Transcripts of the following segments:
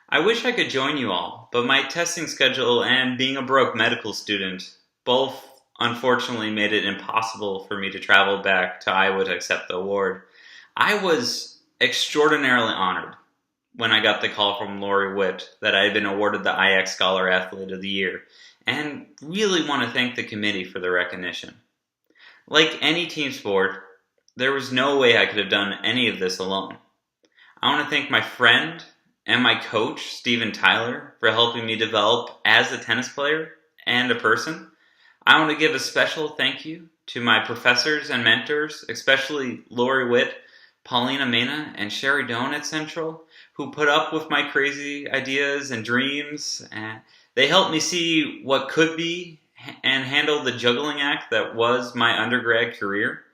I wish I could join you all, but my testing schedule and being a broke medical student both unfortunately made it impossible for me to travel back to Iowa to accept the award. I was extraordinarily honored when I got the call from Lori Witt that I had been awarded the IIAC Scholar Athlete of the Year, and really want to thank the committee for the recognition. Like any team sport, there was no way I could have done any of this alone. I want to thank my friend and my coach, Steven Tyler, for helping me develop as a tennis player and a person. I want to give a special thank you to my professors and mentors, especially Lori Witt, Paulina Mena, and Sherry Doan at Central, who put up with my crazy ideas and dreams. And they helped me see what could be and handle the juggling act that was my undergrad career.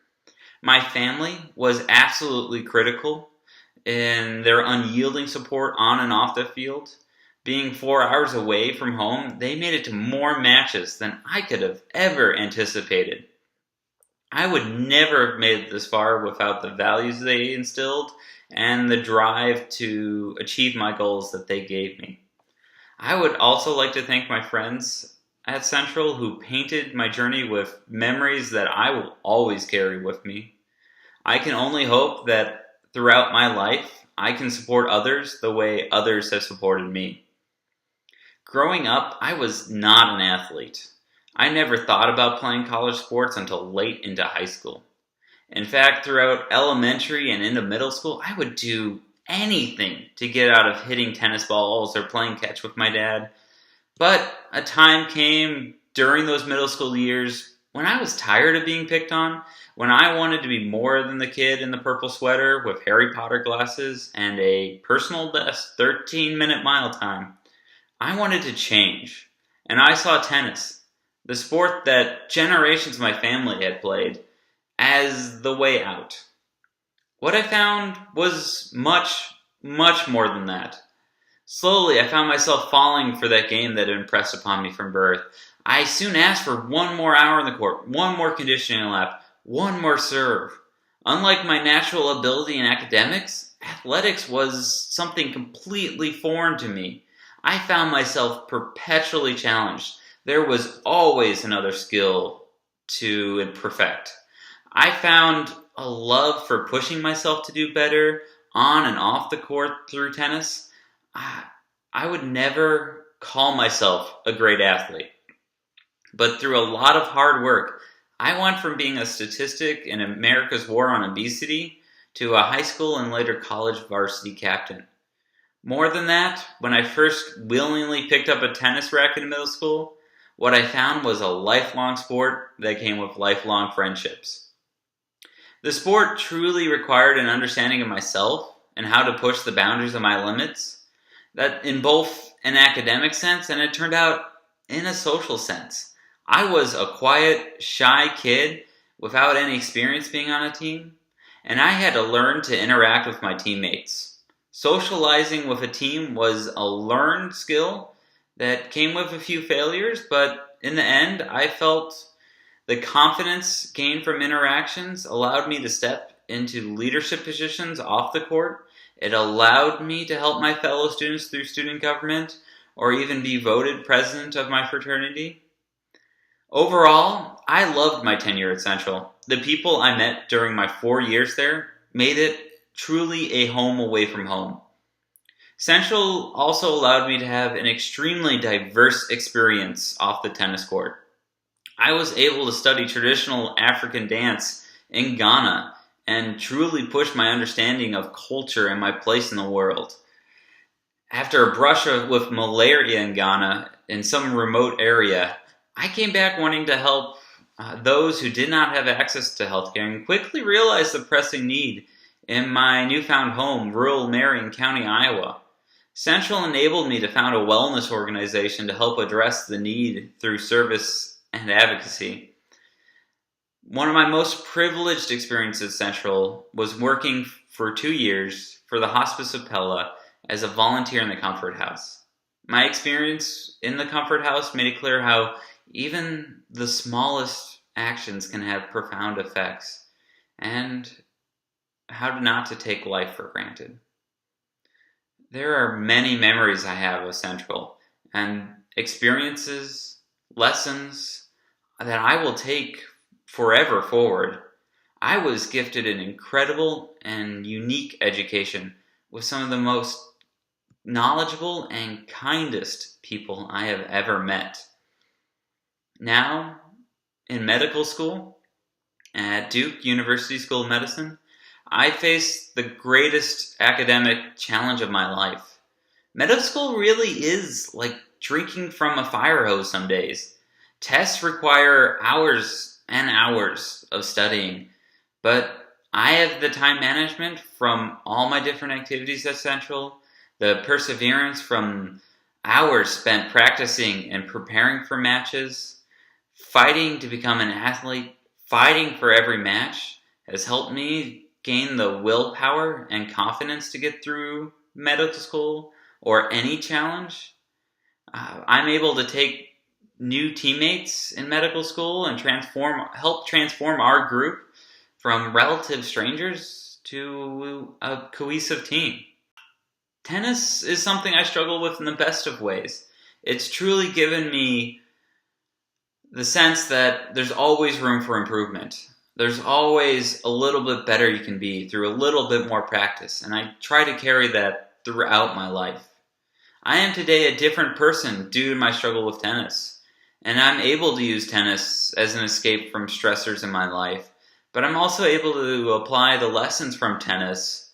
My family was absolutely critical in their unyielding support on and off the field. Being 4 hours away from home, they made it to more matches than I could have ever anticipated. I would never have made it this far without the values they instilled and the drive to achieve my goals that they gave me. I would also like to thank my friends at Central who painted my journey with memories that I will always carry with me. I can only hope that throughout my life, I can support others the way others have supported me. Growing up, I was not an athlete. I never thought about playing college sports until late into high school. In fact, throughout elementary and into middle school, I would do anything to get out of hitting tennis balls or playing catch with my dad. But a time came during those middle school years when I was tired of being picked on, when I wanted to be more than the kid in the purple sweater with Harry Potter glasses and a personal best 13-minute mile time. I wanted to change, and I saw tennis, the sport that generations of my family had played, as the way out. What I found was much, much more than that. Slowly, I found myself falling for that game that had impressed upon me from birth. I soon asked for one more hour in the court, one more conditioning lap, one more serve. Unlike my natural ability in academics, athletics was something completely foreign to me. I found myself perpetually challenged. There was always another skill to perfect. I found a love for pushing myself to do better on and off the court through tennis. I would never call myself a great athlete, but through a lot of hard work, I went from being a statistic in America's war on obesity to a high school and later college varsity captain. More than that, when I first willingly picked up a tennis racket in middle school, what I found was a lifelong sport that came with lifelong friendships. The sport truly required an understanding of myself and how to push the boundaries of my limits, that in both an academic sense and it turned out in a social sense. I was a quiet, shy kid without any experience being on a team, and I had to learn to interact with my teammates. Socializing with a team was a learned skill that came with a few failures, but in the end, I felt the confidence gained from interactions allowed me to step into leadership positions off the court. It allowed me to help my fellow students through student government or even be voted president of my fraternity. Overall, I loved my tenure at Central. The people I met during my 4 years there made it truly a home away from home. Central also allowed me to have an extremely diverse experience off the tennis court. I was able to study traditional African dance in Ghana and truly push my understanding of culture and my place in the world. After a brush with malaria in Ghana in some remote area, I came back wanting to help those who did not have access to healthcare and quickly realized the pressing need in my newfound home, rural Marion County, Iowa. Central enabled me to found a wellness organization to help address the need through service and advocacy. One of my most privileged experiences at Central was working for 2 years for the Hospice of Pella as a volunteer in the Comfort House. My experience in the Comfort House made it clear how even the smallest actions can have profound effects, and how not to take life for granted. There are many memories I have of Central and experiences, lessons that I will take forever forward. I was gifted an incredible and unique education with some of the most knowledgeable and kindest people I have ever met. Now, in medical school at Duke University School of Medicine, I face the greatest academic challenge of my life. Medical school really is like drinking from a fire hose some days. Tests require hours and hours of studying, but I have the time management from all my different activities at Central, the perseverance from hours spent practicing and preparing for matches, fighting to become an athlete, fighting for every match has helped me gain the willpower and confidence to get through medical school or any challenge. I'm able to take new teammates in medical school and help transform our group from relative strangers to a cohesive team. Tennis is something I struggle with in the best of ways. It's truly given me the sense that there's always room for improvement. There's always a little bit better you can be through a little bit more practice, and I try to carry that throughout my life. I am today a different person due to my struggle with tennis, and I'm able to use tennis as an escape from stressors in my life, but I'm also able to apply the lessons from tennis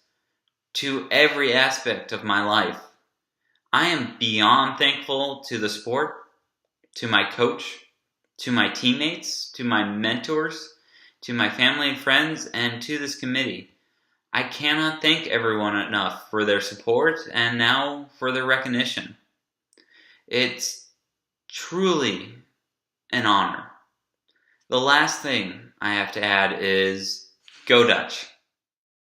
to every aspect of my life. I am beyond thankful to the sport, to my coach, to my teammates, to my mentors, to my family and friends, and to this committee. I cannot thank everyone enough for their support and now for their recognition. It's truly an honor. The last thing I have to add is go Dutch.